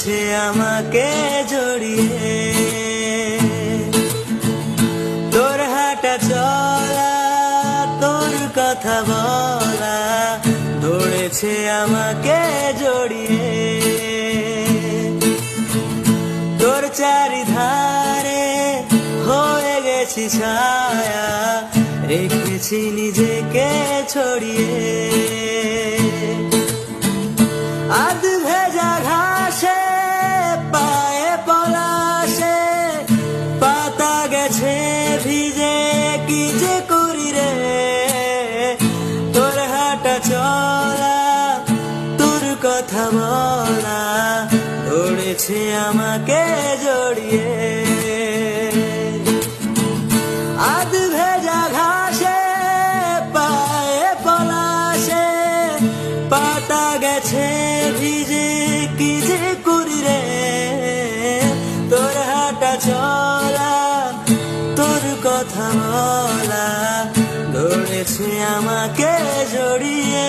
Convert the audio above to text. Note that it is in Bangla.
ধরেছে আমাকে জড়িয়ে। তোর হাঁটা চলা, তোর কথা বলা ধরেছে আমাকে জড়িয়ে। তোর চারিধারে হয়ে গেছি ছায়া, রেখেছি নিজেকে ছড়িয়ে। আধ ভেজা ঘাসে পায়ে পলাশে পাতা গেছে ভিজে, কি যে করি রে। তোর হাঁটা চলা, তোর কথা বলা ধরেছে আমাকে জড়িয়ে। আধ ভেজা ঘাসে পায়ে পলাশে পাতা গেছে ভিজে, কি যে করি রে। তোর হাঁটা চলা, তোর কথা বলা ধরেছে আমাকে জড়িয়ে।